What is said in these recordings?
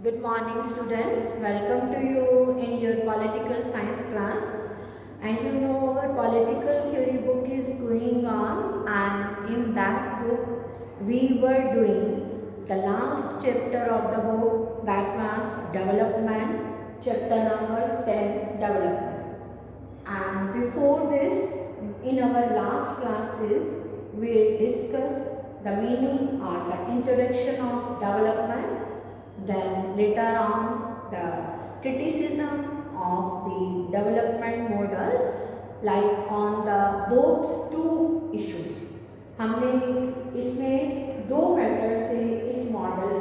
Good morning students, welcome to you in your political science class. And you know our political theory book is going on, and in that book we were doing the last chapter of the book, that was development, chapter number 10, development. And before this, in our last classes we discussed the meaning or the introduction of development, then later on the criticism of the development model, like on the both two issues. हमने इसमें दो matter से इस model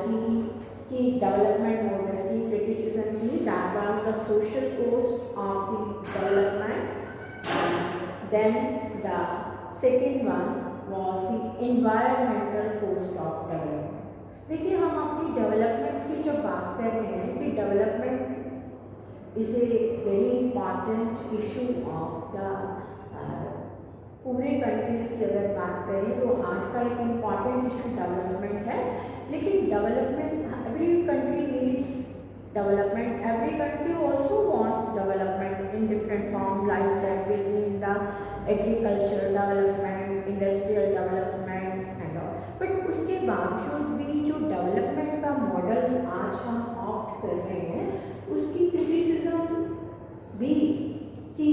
की development model की criticism की, that was the social cost of the development, then the second one was the environmental cost of development. देखिए, हम अपनी डेवलपमेंट की जब बात कर रहे हैं कि development is a very important issue of the पूरे कंट्रीज़ की अगर बात करें तो आज का एक इम्पॉर्टेंट इशू डेवलपमेंट है. लेकिन development, every country needs development, every country also wants development in different form, like that will be in the agriculture development, industrial development and all. but उसके बावजूद भी जो डेवलपमेंट का मॉडल आज हम opt कर रहे हैं उसकी क्रिटिसिज्म भी की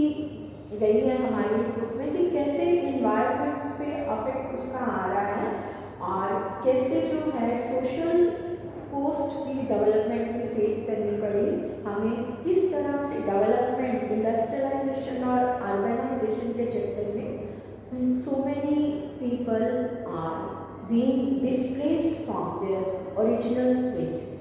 गई है हमारी इस बुक में कि कैसे इन्वायरमेंट पे अफेक्ट उसका आ रहा है और कैसे जो है सोशल कोस्ट की डेवलपमेंट की फेस करनी पड़ी हमें, किस तरह से डेवलपमेंट, इंडस्ट्रियलाइजेशन और अर्बनाइजेशन के चक्कर में so many people are being displaced from their original places.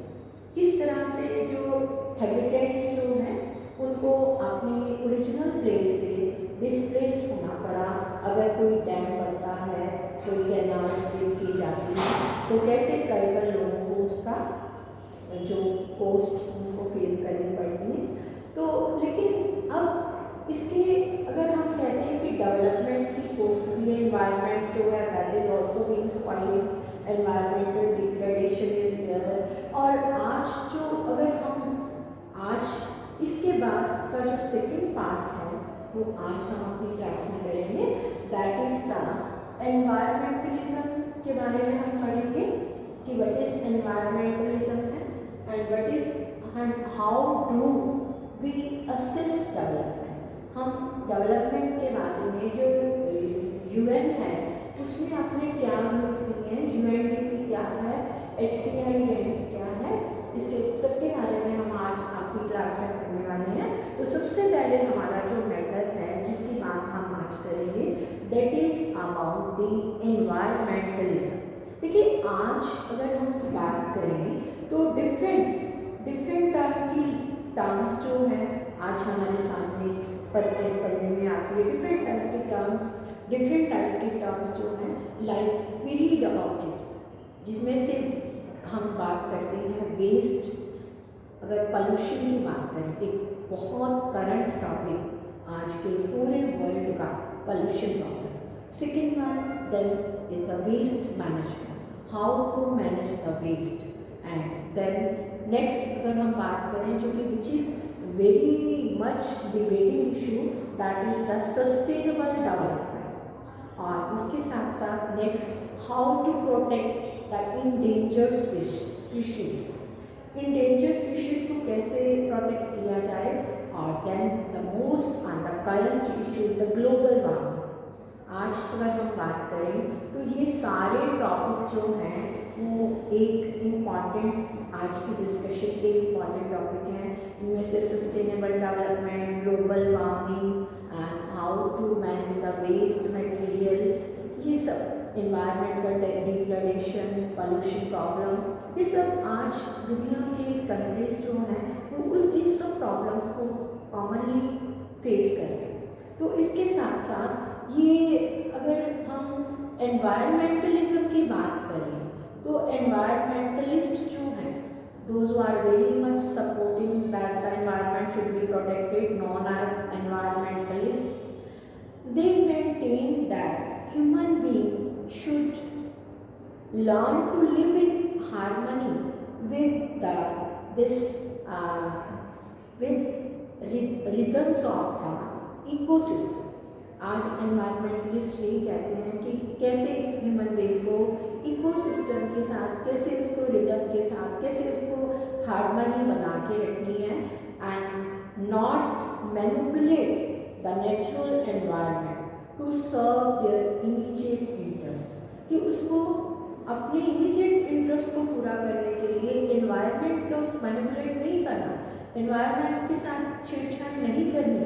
किस तरह से जो हैबिटेट्स जो हैं उनको अपनी ओरिजिनल प्लेस से डिस्प्लेस्ड होना पड़ा. अगर कोई डैम बनता है, कोई कैनाल्स बिल्ड की जाती है, तो कैसे ट्राइबल लोगों को उसका जो कोस्ट उनको फेस करनी पड़ती है. तो लेकिन अब इसके अगर हम कहते हैं कि डेवलपमेंट की कोस्ट भी है, इन्वायरमेंट जो है that is also being spoiling, environmental degradation is there. और आज जो अगर हम आज इसके बाद का जो सेकेंड पार्ट है वो आज हम अपनी क्लास में करेंगे, दैट इज द एनवायरमेंटलिज्म के बारे में हम पढ़ेंगे कि व्हाट इज एनवायरमेंटलिज्म है and what is and how do we assess development. हम डेवलपमेंट के बारे में जो यूएन है उसमें आपने क्या व्यूज दिए हैं, यूएनडीपी क्या है, एचटीआई रैंक क्या है, इसके सबके बारे में हम आज आपकी क्लास में पढ़ने वाले हैं. तो सबसे पहले हमारा जो मैटर है जिसकी बात हम आज करेंगे that is about the environmentalism. देखिए, आज अगर हम बात करें तो डिफरेंट टाइप की टर्म्स जो हैं आज हमारे सामने पढ़ने में आती है. डिफरेंट टाइप की टर्म्स जो हैं, like we read about it, जिसमें से हम बात करते हैं वेस्ट. अगर पोल्यूशन की बात करें, एक बहुत करंट टॉपिक आज के पूरे वर्ल्ड का pollution problem. Second one then is the waste management, how to manage the waste. And then next अगर हम बात करें जो कि which is very much debating issue, that is the sustainable development. और उसके साथ साथ next how to protect the endangered species. Endangered species को कैसे प्रोटेक्ट किया जाए. और then the most and the current issue is the global warming. आज अगर हम बात करें तो ये सारे टॉपिक जो हैं वो एक इम्पॉर्टेंट आज की डिस्कशन के इम्पॉर्टेंट टॉपिक हैं. इनमें से sustainable development, global warming and how to manage the waste material, ये सब एनवायरमेंटल डिग्रेडेशन, पोल्यूशन प्रॉब्लम, ये सब आज दुनिया के कंट्रीज जो हैं वो इन सब प्रॉब्लम्स को कॉमनली फेस कर रहे हैं. तो इसके साथ साथ ये अगर हम एनवायरमेंटलिज्म की बात करें तो एनवायरमेंटलिस्ट जो हैं those are very much supporting that the environment should be protected, known as environmentalist. They maintain that human being should learn to live in harmony with the this with rhythms of the ecosystem. आज environmentalist यही कहते हैं कि कैसे human being को ecosystem के साथ, कैसे उसको रिदम के साथ, कैसे उसको हार्मनी बना के रखनी है and not manipulate the natural environment to serve their immediate interest, कि उसको अपने इमीडिएट इंटरेस्ट को पूरा करने के लिए एनवायरनमेंट को मैनिपुलेट नहीं करना, एनवायरनमेंट के साथ छेड़छाड़ नहीं करनी।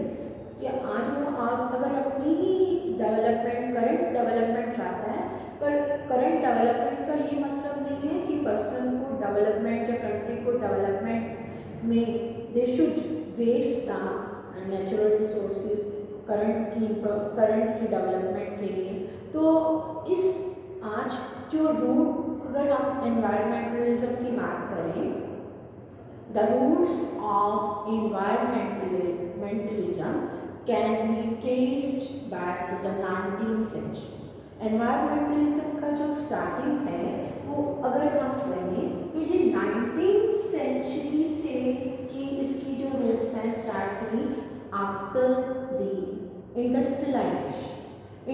कि आज वो आप अगर अपनी ही डेवलपमेंट, करंट डेवलपमेंट चाहता है, पर करंट डेवलपमेंट का ये मतलब नहीं है कि पर्सन को डेवलपमेंट या कंट्री को डेवलपमेंट में they should waste the natural resources current की डेवलपमेंट के लिए। तो इस आज जो रूट, अगर हम एनवायरमेंटलिज्म की बात करें, the roots of environmentalism can be traced back to the 19th century. Environmentalism का जो स्टार्टिंग है वो अगर हम कहें तो ये 19th सेंचुरी से कि इसकी जो रूट्स हैं स्टार्ट हुई आफ्टर द इंडस्ट्रियलाइजेशन।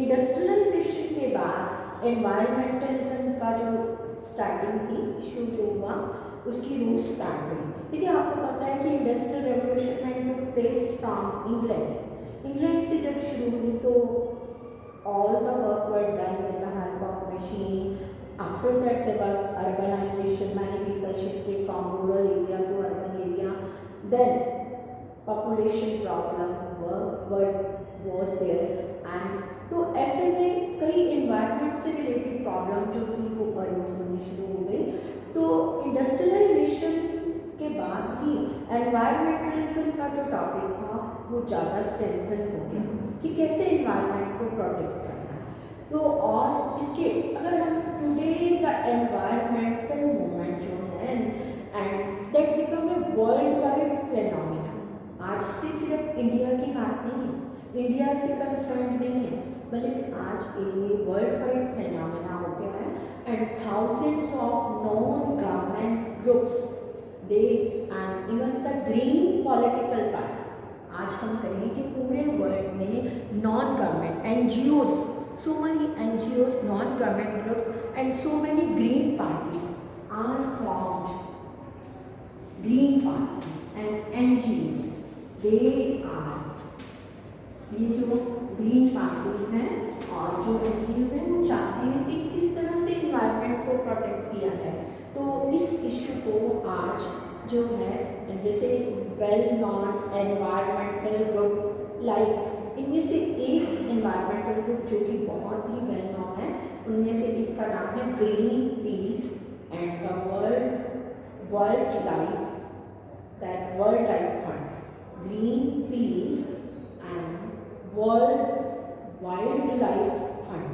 इंडस्ट्रियलाइजेशन के बाद एनवायरमेंटलिज्म का जो स्टार्टिंग थी, इशू जो हुआ, उसकी रूट स्टार्ट हुई। देखिए आपको पता है कि industrial revolution took place from England. England से जब शुरू हुई तो all the work were done with the help of machine. After that there was urbanization, many people shifted from rural area to urban area. Then population problem was there and तो ऐसे में कई environment से related problem जो थी वो arrows होनी शुरू हो गई। तो इंडस्ट्रियलाइजेशन के बाद ही एनवायरमेंटलिज्म का जो टॉपिक था वो ज़्यादा स्ट्रेंथन हो गया कि कैसे एनवायरनमेंट को प्रोटेक्ट करना है। तो और इसके अगर हम टुडे द एनवायरमेंटल मूवमेंट जो है and that become a world wide phenomena, आज से सिर्फ इंडिया की बात नहीं है, इंडिया से कंसर्न नहीं है, बल्कि आज ये वर्ल्ड वाइड फेनोमेना हो गया है and thousands of non government groups they and even the green political party, आज हम कहें कि पूरे वर्ल्ड में non government NGOs, so many NGOs, non government groups and so many green parties are formed, green parties and NGOs, they are, ये जो green parties हैं और जो एनजीओज हैं वो चाहते हैं कि किस तरह से इन्वायरमेंट को प्रोटेक्ट किया जाए। तो इस इशू को आज जो है, जैसे well non environmental group like, इनमें से एक एनवायरमेंटल ग्रुप जो कि बहुत ही वेल नॉन है, उनमें से इसका नाम है green peas and the world life fund, green peas and world wild life fund.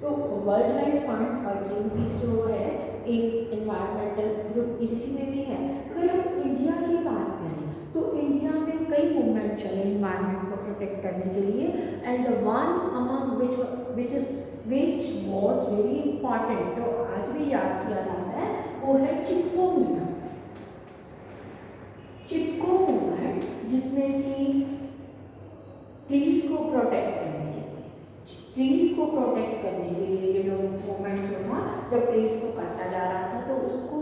तो वर्ल्ड लाइफ फंड और ग्रीन पीस जो है एक एनवायरमेंटल ग्रुप इसी में भी है। अगर हम इंडिया की बात करें तो इंडिया में कई मूवमेंट चले एनवायरमेंट को प्रोटेक्ट करने के लिए and one among which was very important, जो आज भी याद किया जाता है, वो है चिपको मूवमेंट। चिपको मूवमेंट जिसमें कि ट्रीज को प्रोटेक्ट करने के लिए, ट्रीज को प्रोटेक्ट करने के लिए ये जो मूवमेंट जो था, जब ट्रीज को काटा जा रहा था तो उसको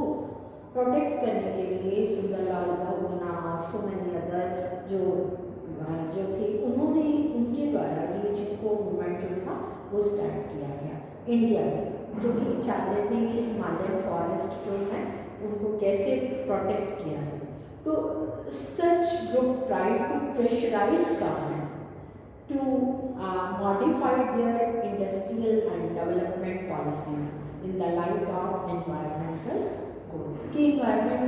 प्रोटेक्ट करने के लिए सुंदरलाल बहुगुणा और सो मेनी अदर जो थे, उन्होंने, उनके द्वारा ये चिपको मूवमेंट जो था वो स्टार्ट किया गया इंडिया में, जो कि चाहते थे कि हिमालयन फॉरेस्ट जो है उनको कैसे प्रोटेक्ट किया जाए। तो such group try to pressurise government to modify their industrial and development policies in the light of environmental goal। कि गवर्नमेंट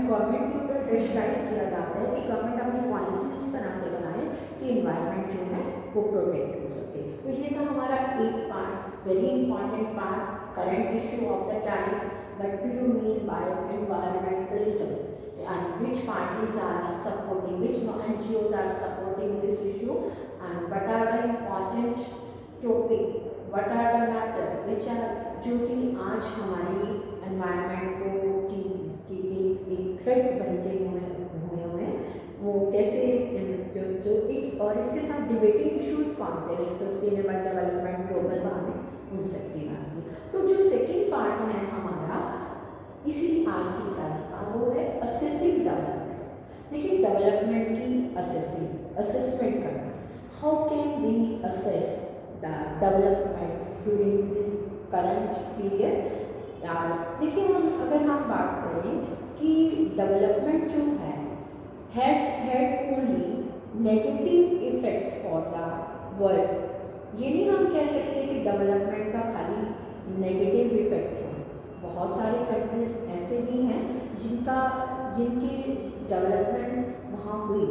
के ऊपर प्रेशराइज किया जाता है कि गवर्नमेंट अपनी पॉलिसी इस तरह से बनाए कि इन्वायरमेंट जो है वो प्रोटेक्ट हो सके। तो ये था हमारा एक part, very important part, current issue of the time, what do you mean by environmentalism and which parties are supporting, which NGOs are supporting this issue, and what are the important topic, what are the matter which are, जो कि आज हमारी environment को की एक threat बन के हुए वो कैसे जो एक, और इसके साथ डिबेटिंग इश्यूज कौन से, like sustainable development, global warming, उन सब की बात की। तो जो सेकेंड पार्ट है हमारा इसी आज की क्लास का, वो है असेसिंग डेवलपमेंट। देखिए डेवलपमेंट की असेसमेंट करना, how can we assess the development during this current period. यार देखिए अगर हम बात करें कि डेवलपमेंट जो है has had only negative effect for the world, ये नहीं हम कह सकते कि डेवलपमेंट का खाली नेगेटिव इफेक्ट हो। बहुत सारे कंट्रीज ऐसे भी हैं जिनकी डेवलपमेंट वहाँ हुई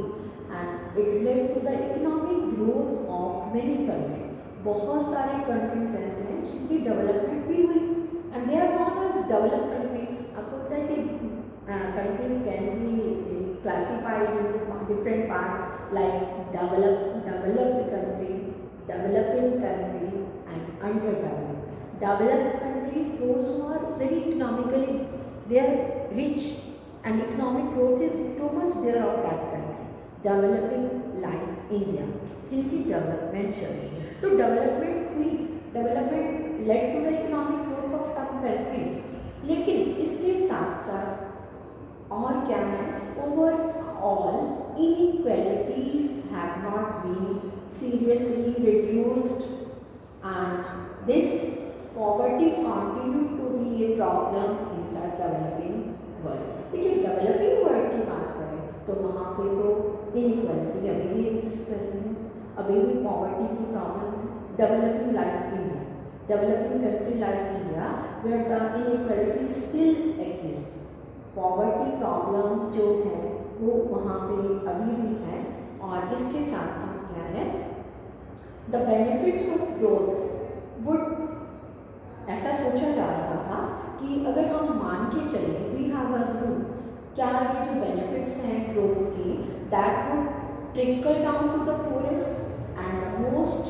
and it led to the economic growth of many country. बहुत सारे कंट्रीज ऐसे हैं जिनकी डेवलपमेंट भी हुई and they are not as developed country. आपको पता है कि countries can be classified into different parts like developed country, developing countries and underdeveloped. Developed countries, those who are very economically, they are rich and economic growth is too much there of that country. Developing like India, जिनकी development चल रही है, तो development हुई, development led to the economic growth of some countries. लेकिन इसके साथ साथ और क्या है, overall inequalities have not been seriously reduced and this poverty continue to be a problem in the developing world। देखिए डेवलपिंग वर्ल्ड की बात करें तो वहाँ पे तो इनइक्वालिटी अभी भी एग्जिस्ट कर रही है, अभी भी पॉवर्टी की प्रॉब्लम है। Developing like India, developing country like India where the inequality still exist, poverty problem जो है वो वहाँ पे अभी भी है। और इसके साथ साथ क्या है, the benefits of growth would, ऐसा सोचा जा रहा था कि अगर हम मान के चले, वी हैव अज्यूम, क्या ये जो बेनिफिट्स हैं ग्रोथ के, that would trickle down to the poorest and the most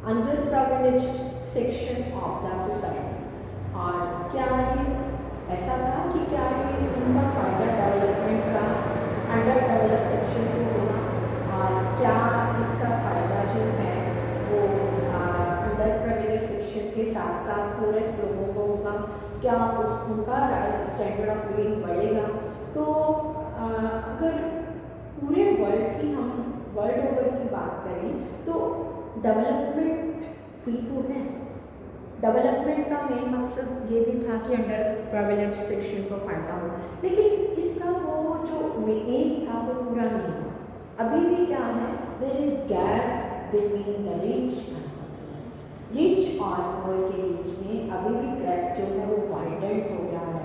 underprivileged section of the society. और क्या ये ऐसा था कि क्या ये उनका फ़ायदा डेवलपमेंट का अंडर डेवलप सेक्शन को होगा, और क्या इसका फ़ायदा जो है वो अंडर प्रिविलेज्ड सेक्शन के साथ साथ पूरेस्ट लोगों को होगा, क्या उनका स्टैंडर्ड ऑफ लिविंग बढ़ेगा। तो अगर पूरे वर्ल्ड की हम वर्ल्ड ओवर की बात करें तो डेवलपमेंट हुई तो है, डेवलपमेंट का मेन मकसद ये भी था कि अंडर प्रिविलेज्ड सेक्शन को फायदा हो, लेकिन इसका वो जो एम था वो पूरा नहीं हुआ। अभी भी क्या है, there is gap between the rich and rich और पुअर के बीच में अभी भी गैप जो है वो वाइडेंट हो गया है।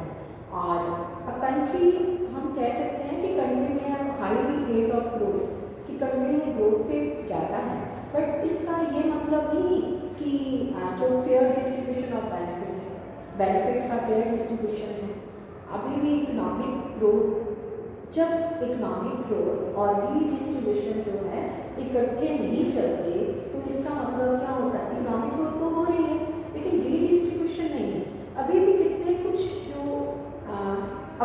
और अ कंट्री, हम कह सकते हैं कि कंट्री में हाई रेट ऑफ ग्रोथ, कि कंट्री में ग्रोथ रेट ज़्यादा है, बट इसका ये मतलब नहीं कि जो फेयर डिस्ट्रीब्यूशन ऑफ बेनिफिट है, बेनिफिट का फेयर डिस्ट्रीब्यूशन है। अभी भी इकोनॉमिक ग्रोथ, जब इकोनॉमिक ग्रोथ और रीडिस्ट्रीब्यूशन जो है इकट्ठे नहीं चलते तो इसका मतलब क्या होता है, इकोनॉमिक ग्रोथ तो हो रही है लेकिन रीडिस्ट्रीब्यूशन नहीं है। अभी भी कितने कुछ जो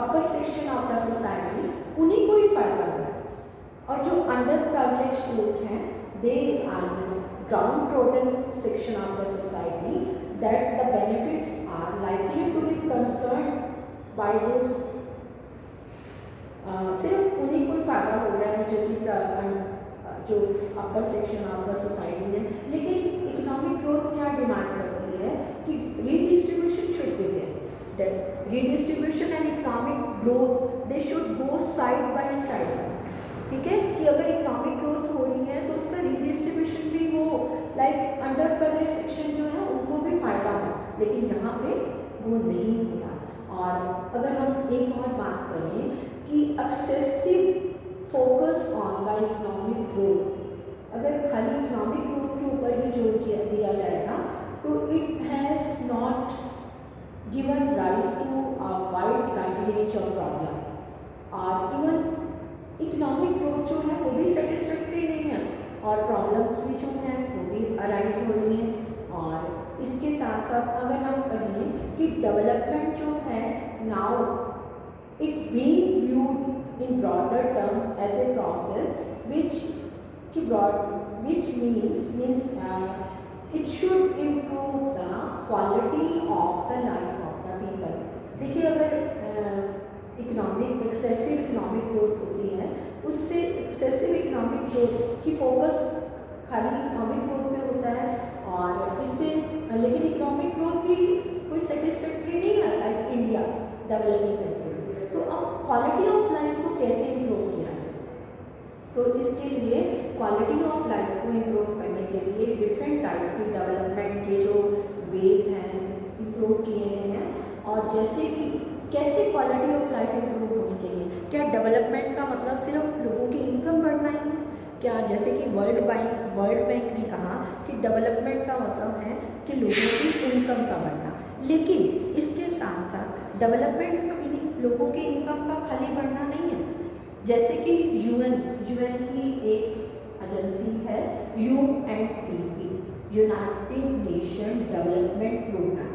upper section of the society, उन्हीं को ही फायदा हो रहा है, और जो अंडर प्रिविलेज्ड लोग हैं, they are downtrodden section of the society, that the benefits are likely to be concerned by those, सिर्फ उन्हीं को फ़ायदा हो रहा है जो upper section of the society है। लेकिन इकोनॉमिक ग्रोथ क्या डिमांड करती है कि redistribution should be there, redistribution and economic growth they should go side by side. ठीक है, कि अगर इकोनॉमिक ग्रोथ हो रही है तो उसका रीडिस्ट्रीब्यूशन भी हो, लाइक अंडर प्रिविलेज्ड सेक्शन जो है उनको भी फ़ायदा हो, लेकिन यहाँ पे वो नहीं हो रहा। और अगर हम एक और बात करें कि excessive focus on the economic growth, अगर खाली इकोनॉमिक ग्रोथ के ऊपर ही जोर दिया जाएगा तो it has not given rise to a wide range of problem. और इवन इकोनॉमिक ग्रोथ जो है वो भी सेटिस्फैक्ट्री नहीं है, और प्रॉब्लम्स भी जो हैं वो भी अराइज हो रही हैं। और इसके साथ साथ अगर हम कहें कि डेवलपमेंट जो है now It being viewed in broader term as a process which means it should improve the quality of the life of the people. देखिए अगर एक्सेसिव इकोनॉमिक ग्रोथ होती है, उससे एक्सेसिव इकोनॉमिक ग्रोथ की फोकस खाली economic growth पे होता है, और इससे लेकिन इकोनॉमिक ग्रोथ भी कोई सेटिस्फैक्ट्री नहीं है लाइक इंडिया डेवलपिंग कंट्री। तो अब क्वालिटी ऑफ लाइफ को कैसे इम्प्रूव किया जाए? तो इसके लिए क्वालिटी ऑफ लाइफ को इम्प्रूव करने के लिए डिफरेंट टाइप के डेवलपमेंट के जो वेज हैं इम्प्रूव किए गए हैं। और जैसे कि कैसे क्वालिटी ऑफ लाइफ इम्प्रूव होनी चाहिए? क्या डेवलपमेंट का मतलब सिर्फ लोगों की इनकम बढ़ना ही है? क्या जैसे कि वर्ल्ड बैंक ने कहा कि डेवलपमेंट का मतलब है कि लोगों की इनकम का बढ़ना, लेकिन इसके साथ साथ डेवलपमेंट का मीनिंग लोगों की इनकम का खाली बढ़ना नहीं है। जैसे कि यूएन की एक एजेंसी है UNDP, United Nation Development Programme.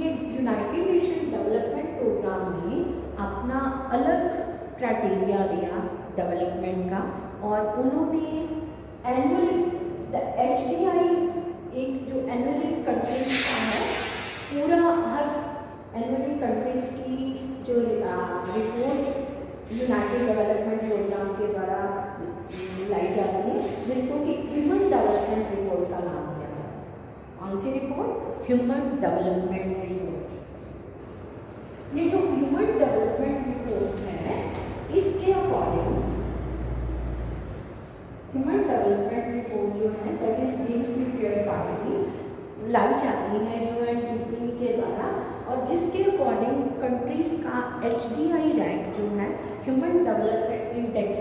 ये यूनाइटेड नेशन डेवलपमेंट प्रोग्राम ने अपना अलग क्राइटेरिया दिया डेवलपमेंट का, और उन्होंने एनुअली HDI एक जो एनुअली कंट्रीज का है पूरा हर एनुअली कंट्रीज की जो रिपोर्ट यूनाइटेड डेवलपमेंट प्रोग्राम के द्वारा लाई जाती है, जिसको कि ह्यूमन डेवलपमेंट रिपोर्ट का नाम दिया जाता है। कौन सी रिपोर्ट? Human development report. ये जो ह्यूमन डेवलपमेंट रिपोर्ट है, इसके अकॉर्डिंग ह्यूमन डेवलपमेंट रिपोर्ट जो है that is being prepared by लाई जाती है यूएनडीपी के द्वारा, और जिसके अकॉर्डिंग कंट्रीज का HDI रैंक जो है ह्यूमन डेवलपमेंट इंडेक्स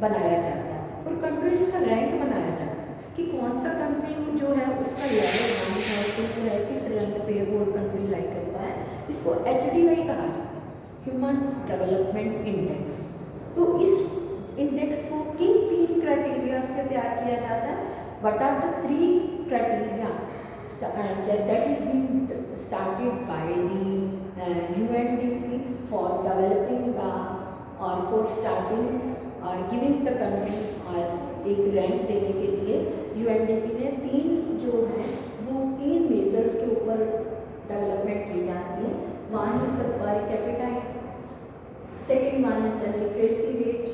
बनाया जाता है, और कंट्रीज का रैंक बनाया जाता है कि कौन सा कंट्री जो है उसका लेवल वन है, टू है, किस रैंक पे वो कंट्री लाइक करता है। इसको HDI कहा जाता है, ह्यूमन डेवलपमेंट इंडेक्स। तो इस इंडेक्स को किन 3 क्राइटेरिया पे तैयार किया जाता है? What are the 3 criteria that is being started by the UNDP for developing the or for starting or giving the country as एक रैंक देने के लिए UNDP ने 3 जो है वो 3 मेजर्स के ऊपर डेवलपमेंट की जाती है। One is the per capita, second one is the literacy rate,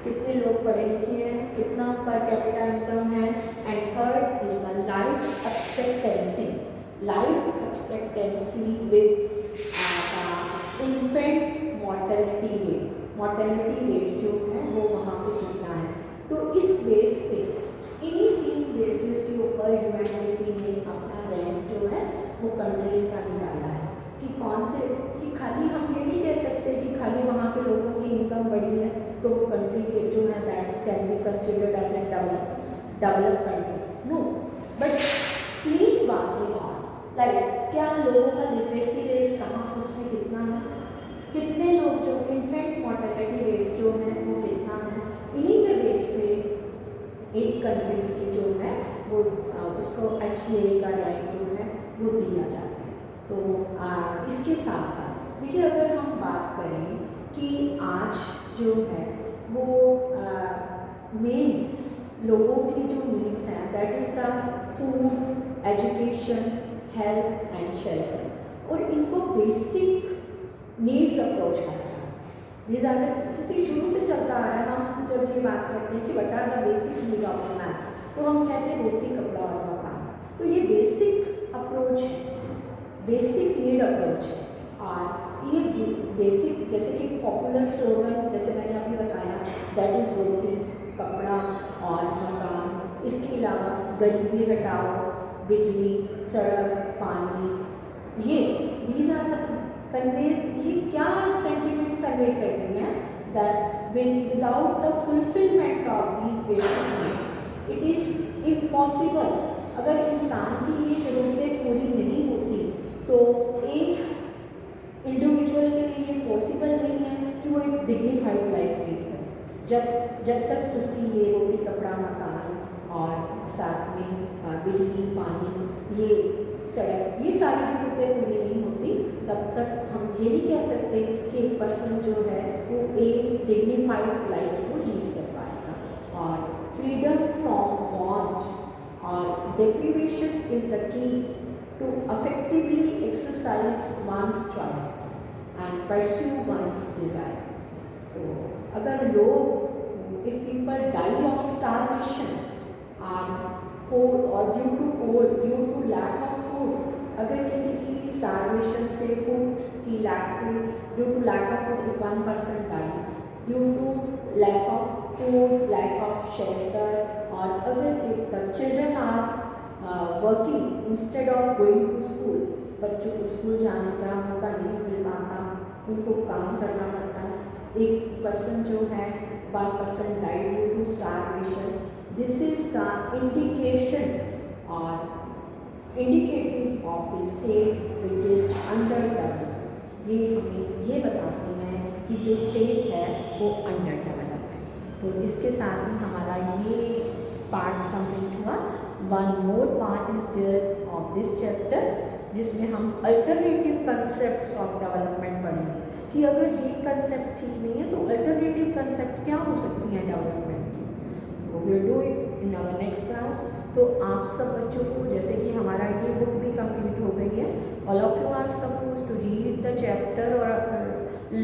कितने लोग पढ़े लिखे हैं, कितना पर कैपिटा इनकम है, and third is the life expectancy with infant mortality rate जो है वो वहाँ पे कितना है। तो इस बेस पे इन्हीं 3 बेसिस के ऊपर यूएनडीपी ने अपना रैंक जो है वो कंट्रीज का निकाला है कि कौन से, कि खाली हम ये नहीं कह सकते कि खाली वहाँ के लोगों की इनकम बढ़ी है तो कंट्री के जो है that can be considered as a develop country. No, but 3 बातें और लाइक क्या लोगों का लिटरेसी रेट कहाँ उसमें कितना है, कितने लोग जो इन्फेंट मॉर्टेलिटी रेट जो है वो कितना है, इन्हीं के बेस पे एक कंट्रीज की जो है वो उसको HDI का रैंक जो है वो दिया जाता है। तो इसके साथ साथ देखिए अगर हम बात करें कि आज जो है वो मेन लोगों की जो नीड्स हैं that is the food, education, health and shelter, और इनको बेसिक नीड्स अप्रोच करना है। दीज आर जैसे शुरू से चलता आ रहा है, हम जब ये बात करते हैं कि what are the basic need of a man, तो हम कहते हैं रोटी, कपड़ा और मकान। तो ये बेसिक अप्रोच है, बेसिक नीड अप्रोच है। और ये बेसिक जैसे कि पॉपुलर स्लोगन जैसे मैंने अभी बताया दैट इज़ रोटी, कपड़ा और मकान। इसके अलावा गरीबी हटाओ, बिजली, सड़क, पानी, ये दीज आर द कन्वे, ये क्या सेंटिमेंट कन्वे करनी है that without the fulfilment of these basic it is impossible. अगर इंसान की ये ज़रूरतें पूरी नहीं होती तो एक इंडिविजुअल के लिए ये पॉसिबल नहीं है कि वो एक डिग्निफाइड लाइफ लीड करे जब तक उसकी ये रोटी, कपड़ा, मकान और साथ में बिजली, पानी ये सड़क, ये सारी ज़रूरतें पूरी नहीं होती तब तक हम ये नहीं कह सकते कि एक पर्सन जो है वो एक डिग्निफाइड लाइफ को लीड कर पाएगा। और फ्रीडम फ्रॉम वांट और deprivation is the key to effectively exercise one's choice and pursue one's desire. तो अगर लोग, if people die of starvation and cold or due to lack of food, अगर किसी की starvation से फूड की lack से due to lack of food, if one person die due to lack of food, lack of shelter, और अगर if the children are working instead of going to school, बच्चों को स्कूल जाने का मौका नहीं मिल पाता, उनको काम करना पड़ता है, एक पर्सन जो है one person died due to starvation, this is the indication or indicative of a state which is underdeveloped. ये हमें ये बताते हैं कि जो स्टेट है वो अंडर डेवलप है। तो इसके साथ ही हमारा ये पार्ट कंप्लीट हुआ। One more part is there of this chapter, जिसमें हम अल्टरनेटिव कंसेप्ट्स ऑफ डेवलपमेंट पढ़ेंगे कि अगर ये कंसेप्ट ठीक नहीं है तो अल्टरनेटिव कंसेप्ट क्या हो सकती हैं डेवलपमेंट की। तो will do it in our next class. तो आप सब बच्चों को, जैसे कि हमारा ये बुक भी कंप्लीट हो गई है, all of you are suppose to read the chapter और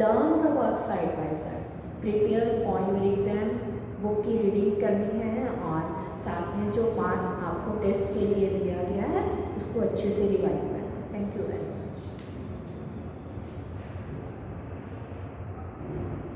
learn the work side by side, prepare for your exam. Book की रीडिंग करनी है और साथ में जो पार्ट आपको टेस्ट के लिए दिया गया है उसको अच्छे से रिवाइज करना। Thank you very much.